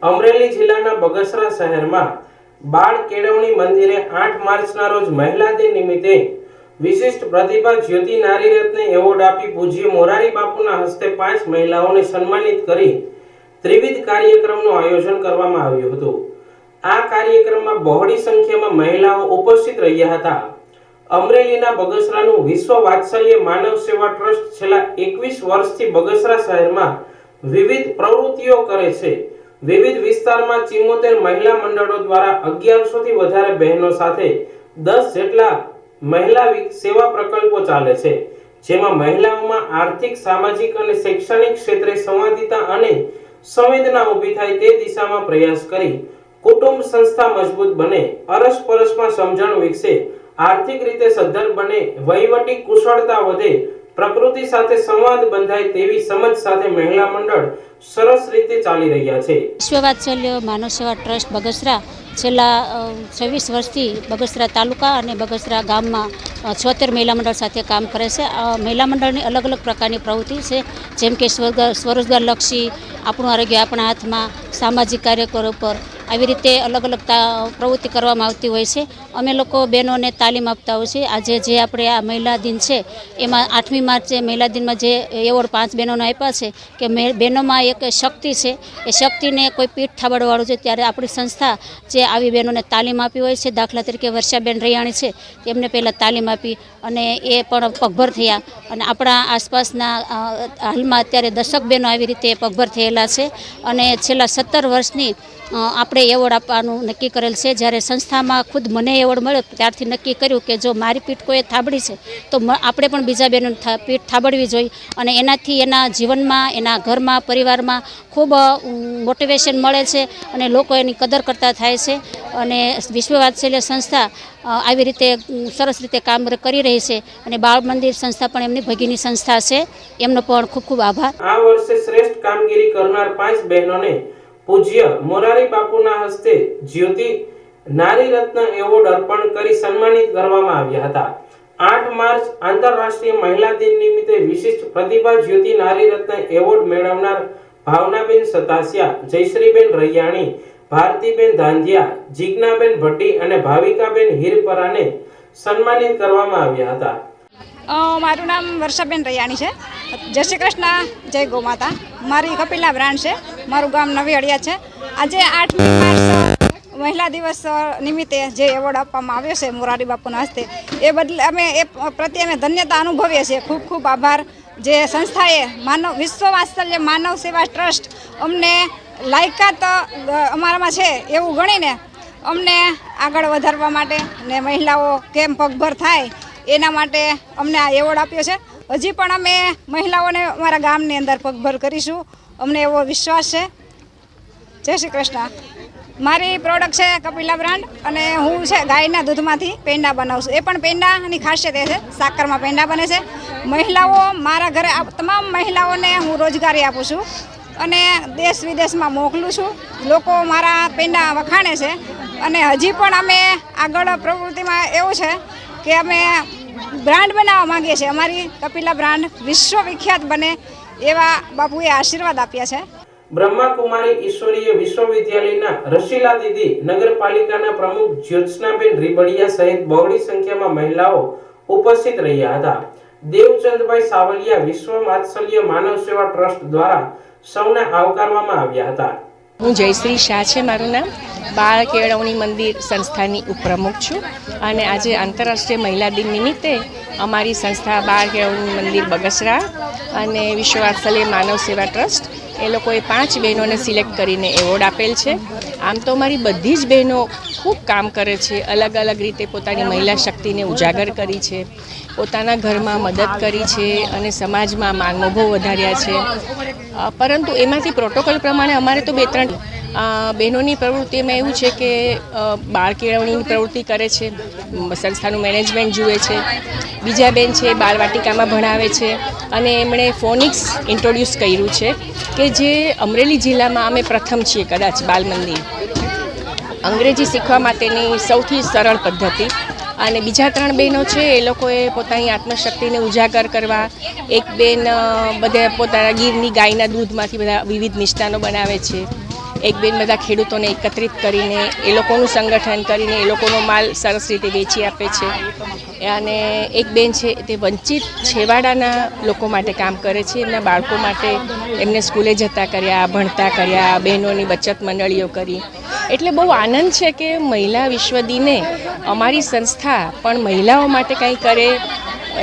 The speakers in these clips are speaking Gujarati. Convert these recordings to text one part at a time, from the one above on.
અમરેલી જિલ્લાના બગસરા શહેરમાં બાળ કેળવણી મંદિરે 8 માર્ચના રોજ મહિલા દિન નિમિત્તે વિશિષ્ટ પ્રતિભા જ્યોતિ નારી રત્ન એવોર્ડ આપી પૂજ્ય મોરારી બાપુના હસ્તે 5 મહિલાઓને સન્માનિત કરી ત્રિવિધ કાર્યક્રમનું આયોજન કરવામાં આવ્યું હતું। આ કાર્યક્રમમાં બહોળી સંખ્યામાં મહિલાઓ ઉપસ્થિત રહ્યા હતા। અમરેલીના બગસરાનું વિશ્વ વાત્સલ્ય માનવ સેવા ટ્રસ્ટ છેલ્લા 21 વર્ષથી બગસરા શહેરમાં વિવિધ પ્રવૃત્તિઓ કરે છે। વિવિધ વિસ્તારમાં 74 મહિલા મંડળો દ્વારા 1100 થી વધારે બહેનો સાથે 10 જેટલા મહિલા સેવા પ્રકલ્પો ચાલે છે, જેમાં મહિલાઓમાં આર્થિક, સામાજિક અને શૈક્ષણિક ક્ષેત્રે સંવાદિતા અને સંવેદના ઊભી થાય તે દિશામાં પ્રયાસ કરી કુટુંબ સંસ્થા મજબૂત બને, અરસપરસમાં સમજણ વિકસે, આર્થિક રીતે સદ્ધર બને, વહીવટી કુશળતા વધે, પ્રકૃતિ સાથે સંવાદ બંધાય તેવી સમજ સાથે મહિલા મંડળ સરસ રીતે ચાલી રહ્યા છે। વિશ્વ વાત્સલ્ય માનવ સેવા ટ્રસ્ટ બગસરા છેલ્લા 26 વર્ષથી બગસરા તાલુકા અને બગસરા ગામમાં 76 મહિલા મંડળ સાથે કામ કરે છે। મહિલા મંડળની અલગ અલગ પ્રકારની પ્રવૃત્તિ છે, જેમ કે સ્વરોજગારલક્ષી, આપણું આરોગ્ય આપણા હાથમાં, સામાજિક કાર્યકરો પર આવી રીતે અલગ અલગ પ્રવૃત્તિ કરવામાં આવતી હોય છે। અમે લોકો બહેનોને તાલીમ આપતા હોય છે। આજે જે આપણે આ મહિલા દિન છે એમાં 8મી માર્ચે મહિલા દિનમાં જે એવોર્ડ 5 બહેનોને આપ્યા છે કે બહેનોમાં એક શક્તિ છે, એ શક્તિને કોઈ પીઠ થાબડવાળું છે, ત્યારે આપણી સંસ્થા જે આવી બહેનોને તાલીમ આપી હોય છે। દાખલા તરીકે વર્ષાબેન રૈયાણી છે, એમને પહેલાં તાલીમ આપી અને એ પણ પગભર થયા અને આપણા આસપાસના હાલમાં અત્યારે 10 બહેનો આવી રીતે પગભર થયેલા છે અને છેલ્લા 17 વર્ષની આપણે એવોર્ડ આપવાનું નક્કી કરેલ છે। જ્યારે સંસ્થામાં ખુદ મને એવોર્ડ મળ્યો ત્યારથી નક્કી કર્યું કે જો મારી પીઠ કોઈએ થાબડી છે તો આપણે પણ બીજા બહેનોની પીઠ થાબડવી જોઈએ અને એનાથી એના જીવનમાં, એના ઘરમાં, પરિવારમાં ખૂબ મોટિવેશન મળે છે અને લોકો એની કદર કરતા થાય છે અને વિશ્વ વાત્સલ્ય સંસ્થા આવી રીતે સરસ રીતે કામ કરી રહી છે અને બાળ મંદિર સંસ્થા પણ એમની ભગીની સંસ્થા છે, એમનો પણ ખૂબ ખૂબ આભાર। આ વર્ષે શ્રેષ્ઠ કામગીરી કરનાર 5 બહેનોને પૂજ્ય મોરારી બાપુના હસ્તે જ્યોતિ નારી રત્ન એવોર્ડ અર્પણ કરી સન્માનિત કરવામાં આવ્યા હતા। 8 માર્ચ આંતરરાષ્ટ્રીય મહિલા દિન નિમિત્તે વિશિષ્ટ પ્રતિભા જ્યોતિ નારી રત્ન એવોર્ડ મેળવનાર ભાવનાબેન સતાસિયા, જયશ્રીબેન રૈયાણી, ભારતીબેન ધાંધિયા, જીજ્ઞાબેન ભટ્ટી અને ભાવિકાબેન હિરપરાને સન્માનિત કરવામાં આવ્યા હતા। મારું નામ વર્ષાબેન રૈયાણી છે। જય શ્રી કૃષ્ણ, જય ગૌ માતા। મારી કપિલા બ્રાન્ડ છે, મારું ગામ નવી હળિયા છે। આજે 8મી માર્ચ મહિલા દિવસ નિમિત્તે જે એવોર્ડ આપવામાં આવ્યો છે મોરારી બાપુના હસ્તે, એ બદલે અમે એ પ્રત્યે અમે ધન્યતા અનુભવીએ છીએ। ખૂબ ખૂબ આભાર જે સંસ્થાએ વિશ્વ વાત્સલ્ય માનવ સેવા ટ્રસ્ટ અમને લાયકાત અમારામાં છે એવું ગણીને અમને આગળ વધારવા માટે ને મહિલાઓ કેમ પગભર થાય એના માટે અમને આ એવોર્ડ આપ્યો છે। હજી પણ અમે મહિલાઓને અમારા ગામની અંદર પગભર કરીશું, અમને એવો વિશ્વાસ છે। જય શ્રી કૃષ્ણ। મારી પ્રોડક્ટ છે કપિલા બ્રાન્ડ અને હું છે ગાયના દૂધમાંથી પેંડા બનાવું છું। એ પણ પેંડાની ખાસિયત એ છે સાકરમાં પેંડા બને છે। મહિલાઓ મારા ઘરે તમામ મહિલાઓને હું રોજગારી આપું છું અને દેશ વિદેશમાં મોકલું છું। લોકો મારા પેંડા વખાણે છે અને હજી પણ અમે આગળ પ્રવૃત્તિમાં એવું છે કે અમે બ્રાન્ડ બનાવવા માંગીએ છીએ। અમારી કપિલા બ્રાન્ડ વિશ્વવિખ્યાત બને એવા બાપુએ આશીર્વાદ આપ્યા છે। બ્રહ્માકુમારી ઈશ્વરીય વિશ્વવિદ્યાલયના રશીલા દીદી, નગરપાલિકાના પ્રમુખ જ્યોત્સનાબેન રીબડિયા સહિત બહોળી સંખ્યામાં મહિલાઓ ઉપસ્થિત રહ્યા હતા। દેવચંદભાઈ સાવલિયા વિશ્વ વાત્સલ્ય માનવ સેવા ટ્રસ્ટ દ્વારા સૌને આવકારવામાં આવ્યા હતા। હું જયશ્રી શાહ છે મારું નામ, બાળ કેળવણી મંદિર સંસ્થાની ઉપપ્રમુખ છું અને આજે આંતરરાષ્ટ્રીય મહિલા દિન નિમિત્તે અમારી સંસ્થા બાળ કેળવણી મંદિર બગસરા અને વિશ્વ વાત્સલ્ય માનવ સેવા ટ્રસ્ટ એ લોકોએ 5 બહેનોને સિલેક્ટ કરીને એવોર્ડ આપેલ છે। આમ તો અમારી બધી જ બહેનો ખૂબ કામ કરે છે, અલગ અલગ રીતે પોતાની મહિલા શક્તિને ઉજાગર કરી છે, પોતાના ઘરમાં મદદ કરી છે અને સમાજમાં માનમોભો વધાર્યા છે। પરંતુ એમાંથી પ્રોટોકોલ પ્રમાણે અમારે તો 2-3 બહેનોની પ્રવૃત્તિમાં એવું છે કે બાળ કેળવણીની પ્રવૃત્તિ કરે છે, સંસ્થાનું મેનેજમેન્ટ જુએ છે, બીજા બેન છે બાળવાટિકામાં ભણાવે છે અને એમણે ફોનિક્સ ઇન્ટ્રોડ્યુસ કર્યું છે કે જે અમરેલી જિલ્લામાં અમે પ્રથમ છીએ કદાચ બાલ મંદિર, અંગ્રેજી શીખવા માટેની સૌથી સરળ પદ્ધતિ। અને બીજા 3 બહેનો છે એ લોકોએ પોતાની આત્મશક્તિને ઉજાગર કરવા, એક બેન બધા પોતાના ગીરની ગાયના દૂધમાંથી બધા વિવિધ મિષ્ટાનો બનાવે છે, એક બેન બધા ખેડૂતોને એકત્રિત કરીને એ લોકોનું સંગઠન કરીને એ લોકોનો માલ સરસ રીતે વેચી આપે છે. અને એક બેન છે તે વંચિત છેવાડાના લોકો માટે કામ કરે છે, એમના બાળકો માટે એમને સ્કૂલે જતા કર્યા, ભણતા કર્યા, બહેનોની બચત મંડળીઓ કરી. એટલે બહુ આનંદ છે કે મહિલા વિશ્વ દિને અમારી સંસ્થા પણ મહિલાઓ માટે કંઈ કરે,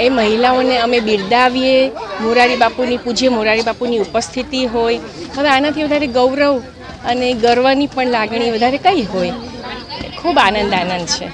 એ મહિલાઓને અમે બિરદાવીએ. મોરારી બાપુની પૂજ્ય મોરારી બાપુની ઉપસ્થિતિ હોય, હવે આનાથી વધારે ગૌરવ અને ગર્વની પણ લાગણી વધારે કઈ હોય. ખૂબ આનંદ છે.